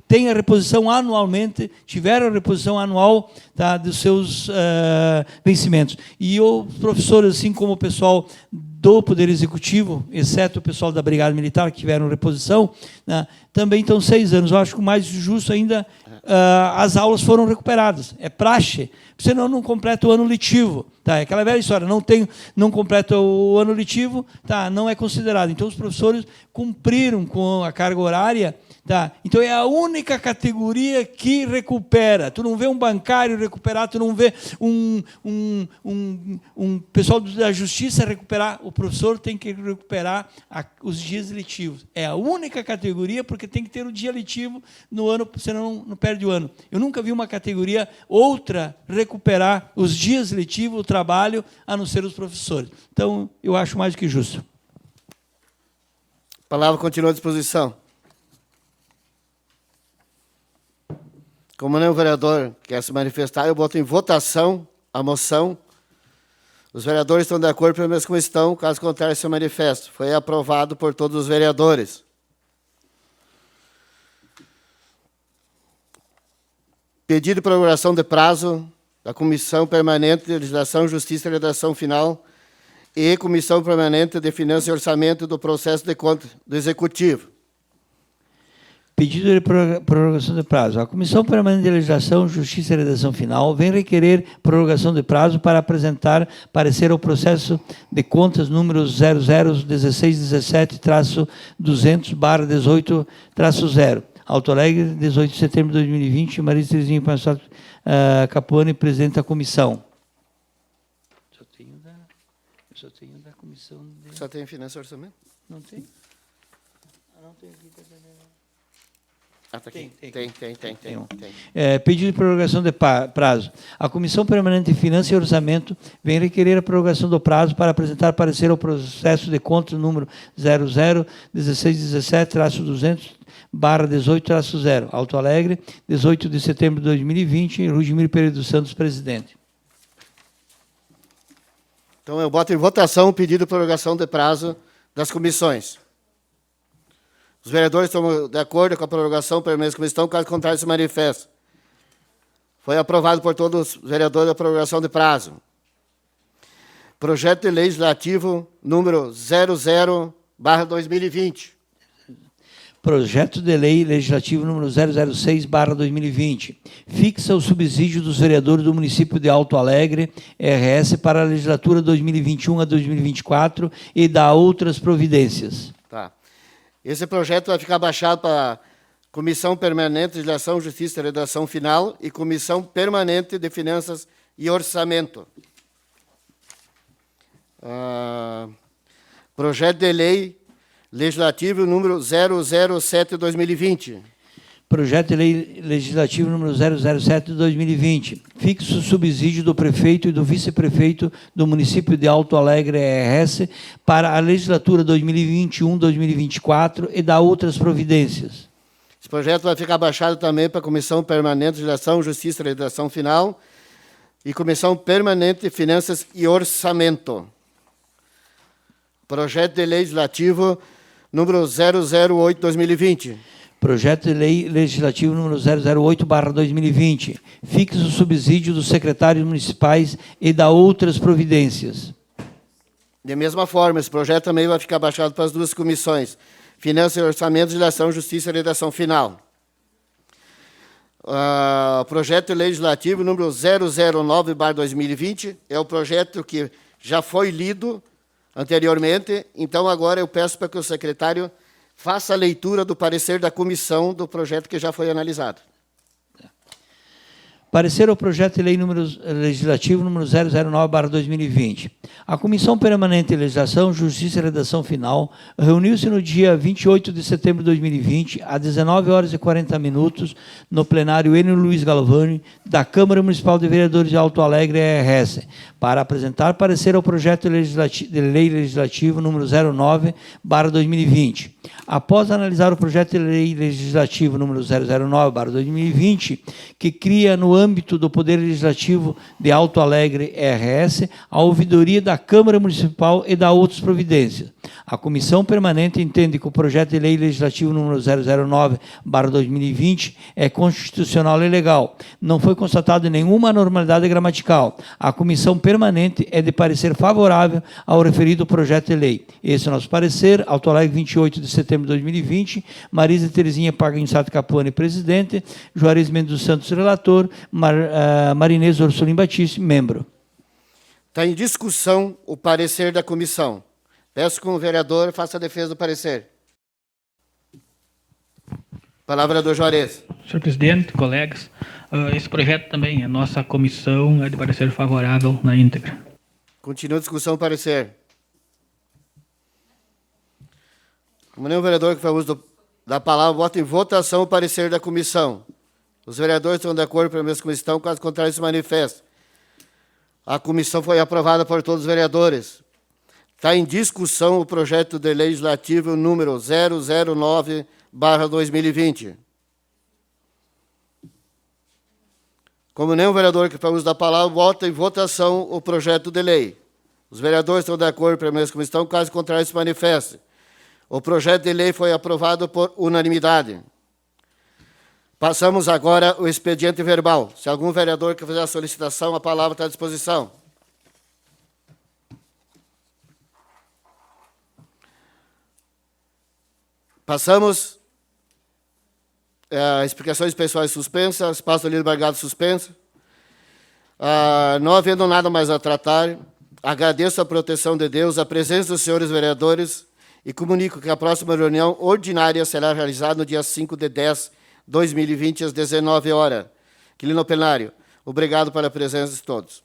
têm a reposição anualmente, tiveram a reposição anual, tá, dos seus vencimentos. E os professores, assim como o pessoal do Poder Executivo, exceto o pessoal da Brigada Militar, que tiveram reposição, né, também estão 6 anos. Eu acho que o mais justo ainda, as aulas foram recuperadas. É praxe, senão não completa o ano letivo. Tá? É aquela velha história, não completa o ano letivo, tá? Não é considerado. Então, os professores cumpriram com a carga horária. Tá? Então, é a única categoria que recupera. Tu não vê um bancário recuperar, tu não vê um pessoal da justiça recuperar. O professor tem que recuperar os dias letivos. É a única categoria, porque tem que ter o dia letivo no ano, senão não perde o ano. Eu nunca vi uma categoria outra recuperar os dias letivos, o trabalho, a não ser os professores. Então, eu acho mais do que justo. A palavra continua à disposição. Como nenhum vereador quer se manifestar, eu boto em votação a moção. Os vereadores estão de acordo, pelo menos como estão, caso contrário, se manifesto. Foi aprovado por todos os vereadores. Pedido de prorrogação de prazo da Comissão Permanente de Legislação, Justiça e Redação Final e Comissão Permanente de Finanças e Orçamento do Processo de Conta do Executivo. Pedido de prorrogação de prazo. A Comissão Permanente de Legislação, Justiça e Redação Final vem requerer prorrogação de prazo para apresentar parecer ao processo de contas número 001617-200/18-0. Alto Alegre, 18 de setembro de 2020. Maria Terezinha Pansato Capuani, presidente da comissão. Eu só tenho da comissão. Só tem Finanças e Orçamento? Não tem? Não tem aqui. Ah, tá aqui. Tem. Pedido de prorrogação de prazo. A Comissão Permanente de Finanças e Orçamento vem requerer a prorrogação do prazo para apresentar parecer ao processo de contas número 001617-200/18-0. Alto Alegre, 18 de setembro de 2020. Rudimir Pereira dos Santos, presidente. Então, eu boto em votação o pedido de prorrogação de prazo das comissões. Os vereadores estão de acordo com a prorrogação permanente da comissão, caso contrário, se manifesta. Foi aprovado por todos os vereadores a prorrogação de prazo. Projeto de Lei Legislativo número 00/2020. Projeto de Lei Legislativo número 006/2020. Fixa o subsídio dos vereadores do município de Alto Alegre, RS, para a legislatura 2021 a 2024 e dá outras providências. Tá. Esse projeto vai ficar baixado para a Comissão Permanente de Legislação, Justiça e Redação Final e Comissão Permanente de Finanças e Orçamento. Projeto de Lei Legislativo número 007/2020. Projeto de Lei Legislativo número 007/2020. Fixa o subsídio do prefeito e do vice-prefeito do município de Alto Alegre, RS, para a legislatura 2021-2024 e dá outras providências. Esse projeto vai ficar baixado também para a Comissão Permanente de Legislação, Justiça e Redação Final e Comissão Permanente de Finanças e Orçamento. Projeto de Lei Legislativo número 008/2020. Projeto de Lei Legislativo número 008/2020. Fixa o subsídio dos secretários municipais e dá outras providências. De mesma forma, esse projeto também vai ficar baixado para as duas comissões, Finanças e Orçamento, Legislação, Justiça e Redação Final. Projeto de Lei Legislativo número 009/2020 é o projeto que já foi lido anteriormente, então agora eu peço para que o secretário faça a leitura do parecer da comissão do projeto que já foi analisado. Parecer ao projeto de lei legislativo número 009/2020. A Comissão Permanente de Legislação, Justiça e Redação Final reuniu-se no dia 28 de setembro de 2020, às 19h40, no plenário Enio Luiz Galvani, da Câmara Municipal de Vereadores de Alto Alegre, RS, para apresentar parecer ao projeto de lei legislativo número 09/2020. Após analisar o projeto de lei legislativo número 009/2020, que cria no âmbito do Poder Legislativo de Alto Alegre, RS, a ouvidoria da Câmara Municipal e da outras providências. A Comissão Permanente entende que o projeto de lei legislativo número 009/2020 é constitucional e legal. Não foi constatada nenhuma anormalidade gramatical. A Comissão Permanente é de parecer favorável ao referido projeto de lei. Esse é o nosso parecer. Alto Alegre, 28 de setembro de 2020. Marisa Terezinha Pagansato Capuani, presidente. Juarez Mendes dos Santos, relator. Marinês Orsolim Batista, membro. Está em discussão o parecer da comissão. Peço que o vereador faça a defesa do parecer. Palavra, vereador Juarez. Senhor presidente, colegas, esse projeto também, a nossa comissão é de parecer favorável na íntegra. Continua a discussão, parecer. Como nenhum vereador que faz uso da palavra, voto em votação o parecer da comissão. Os vereadores estão de acordo pela mesma comissão, caso contrário, se manifesta. A comissão foi aprovada por todos os vereadores. Está em discussão o projeto de lei legislativo número 009/2020. Como nenhum vereador que faz uso da palavra, vota em votação o projeto de lei. Os vereadores estão de acordo pela mesma comissão, caso contrário, se manifeste. O projeto de lei foi aprovado por unanimidade. Passamos agora ao expediente verbal. Se algum vereador quer fazer a solicitação, a palavra está à disposição. Passamos a explicações pessoais suspensas, espaço livre embargado suspenso. Não havendo nada mais a tratar, agradeço a proteção de Deus, a presença dos senhores vereadores e comunico que a próxima reunião ordinária será realizada no dia 5/10/2020, às 19h, aqui no plenário. Obrigado pela presença de todos.